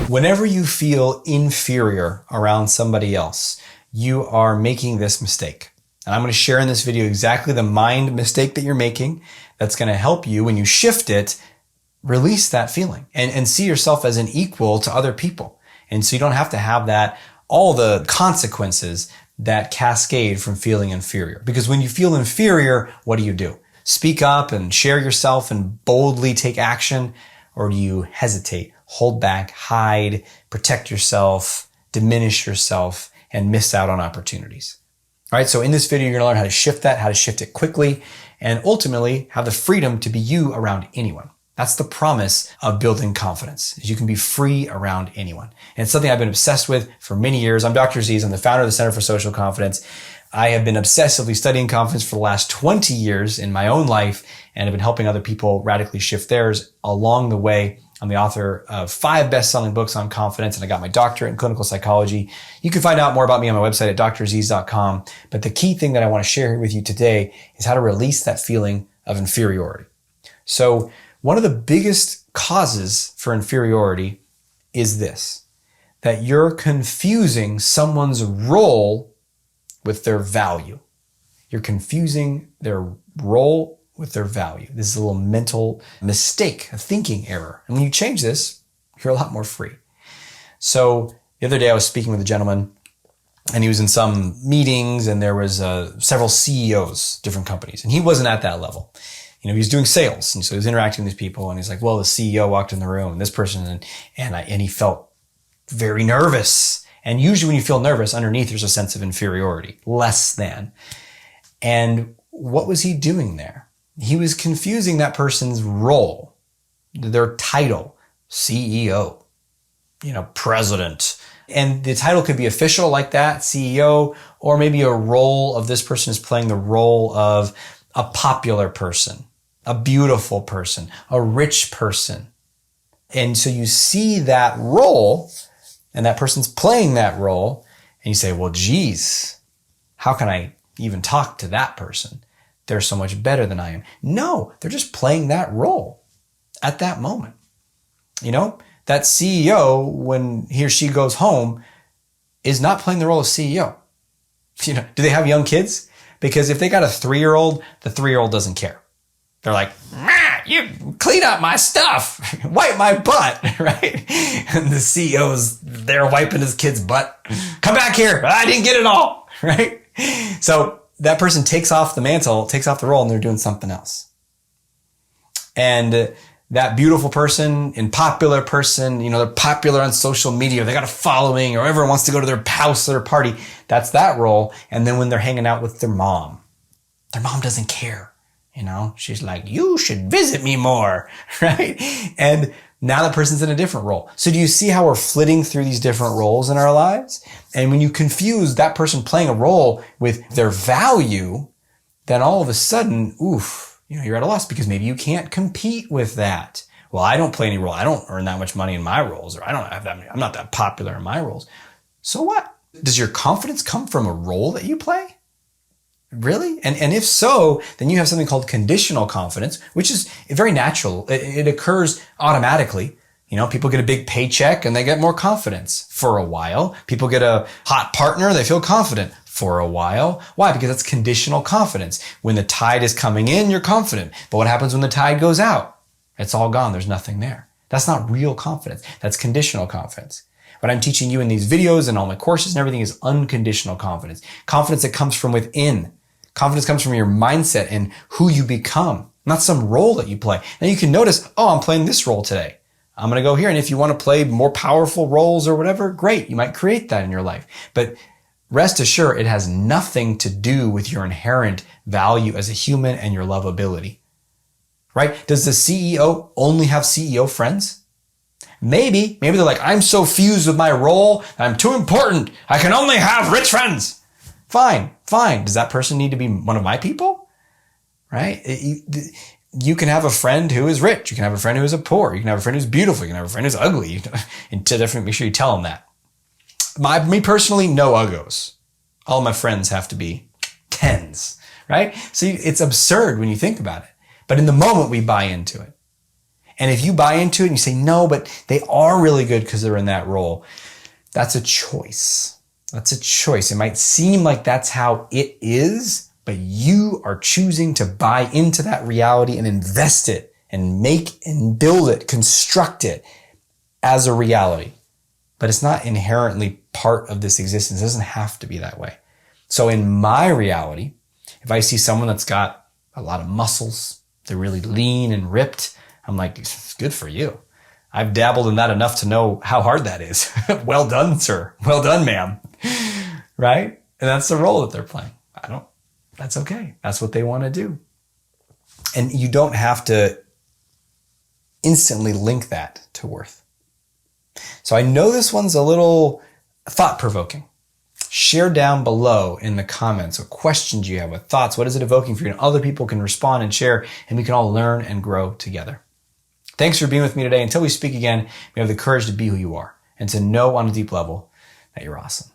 Whenever you feel inferior around somebody else, you are making this mistake. And I'm going to share in this video exactly the mind mistake that you're making that's going to help you when you shift it, release that feeling and see yourself as an equal to other people. And so you don't have to have that, all the consequences that cascade from feeling inferior. Because when you feel inferior, what do? Speak up and share yourself and boldly take action? Or do you hesitate, hold back, hide, protect yourself, diminish yourself, and miss out on opportunities? All right, so in this video, you're going to learn how to shift that, how to shift it quickly, and ultimately have the freedom to be you around anyone. That's the promise of building confidence, is you can be free around anyone. And it's something I've been obsessed with for many years. I'm Dr. Aziz. I'm the founder of the Center for Social Confidence. I have been obsessively studying confidence for the last 20 years in my own life and have been helping other people radically shift theirs along the way. I'm the author of 5 best-selling books on confidence, and I got my doctorate in clinical psychology. You can find out more about me on my website at draziz.com. But the key thing that I want to share with you today is how to release that feeling of inferiority. So one of the biggest causes for inferiority is this, that you're confusing someone's role with their value. You're confusing their role with their value. This is a little mental mistake, a thinking error. And when you change this, you're a lot more free. So the other day I was speaking with a gentleman and he was in some meetings and there was several CEOs, different companies, and he wasn't at that level. He was doing sales. And so he was interacting with these people and he's like, well, the CEO walked in the room and this person, and he felt very nervous. And usually when you feel nervous, underneath there's a sense of inferiority, less than. And what was he doing there? He was confusing that person's role, their title, CEO, president. And the title could be official like that, CEO, or maybe a role of this person is playing the role of a popular person, a beautiful person, a rich person. And so you see that role and that person's playing that role and you say, well, geez, how can I even talk to that person? They're so much better than I am. No, they're just playing that role at that moment. That CEO, when he or she goes home, is not playing the role of CEO. Do they have young kids? Because if they got a 3-year-old, the 3-year-old doesn't care. They're like, you clean up my stuff, wipe my butt, right? And the CEO's there wiping his kid's butt. Come back here. I didn't get it all, right? So that person takes off the mantle, takes off the role, and they're doing something else. And that beautiful person and popular person, they're popular on social media, they got a following, or everyone wants to go to their house or their party. That's that role. And then when they're hanging out with their mom doesn't care. She's like, you should visit me more, right? And now that person's in a different role. So do you see how we're flitting through these different roles in our lives? And when you confuse that person playing a role with their value, then all of a sudden, you're at a loss because maybe you can't compete with that. Well, I don't play any role. I don't earn that much money in my roles, or I'm not that popular in my roles. So what? Does your confidence come from a role that you play? Really? And if so, then you have something called conditional confidence, which is very natural. It occurs automatically. People get a big paycheck and they get more confidence for a while. People get a hot partner, they feel confident for a while. Why? Because that's conditional confidence. When the tide is coming in, you're confident. But what happens when the tide goes out? It's all gone. There's nothing there. That's not real confidence. That's conditional confidence. What I'm teaching you in these videos and all my courses and everything is unconditional confidence. Confidence that comes from within. Confidence comes from your mindset and who you become, not some role that you play. Now you can notice, I'm playing this role today. I'm going to go here. And if you want to play more powerful roles or whatever, great. You might create that in your life. But rest assured, it has nothing to do with your inherent value as a human and your lovability, right? Does the CEO only have CEO friends? Maybe they're like, I'm so fused with my role. I'm too important. I can only have rich friends. Fine. Does that person need to be one of my people? Right? You can have a friend who is rich. You can have a friend who is poor. You can have a friend who's beautiful. You can have a friend who's ugly. And to definitely make sure you tell them that. Me personally, no uggos. All my friends have to be 10s, right? So it's absurd when you think about it. But in the moment, we buy into it. And if you buy into it and you say, no, but they are really good because they're in that role, that's a choice. That's a choice. It might seem like that's how it is, but you are choosing to buy into that reality and invest it and make and build it, construct it as a reality. But it's not inherently part of this existence. It doesn't have to be that way. So in my reality, if I see someone that's got a lot of muscles, they're really lean and ripped, I'm like, it's good for you. I've dabbled in that enough to know how hard that is. Well done, sir. Well done, ma'am. Right? And that's the role that they're playing. That's okay. That's what they want to do. And you don't have to instantly link that to worth. So I know this one's a little thought-provoking. Share down below in the comments what questions you have, what thoughts, what is it evoking for you, and other people can respond and share, and we can all learn and grow together. Thanks for being with me today. Until we speak again, we have the courage to be who you are and to know on a deep level that you're awesome.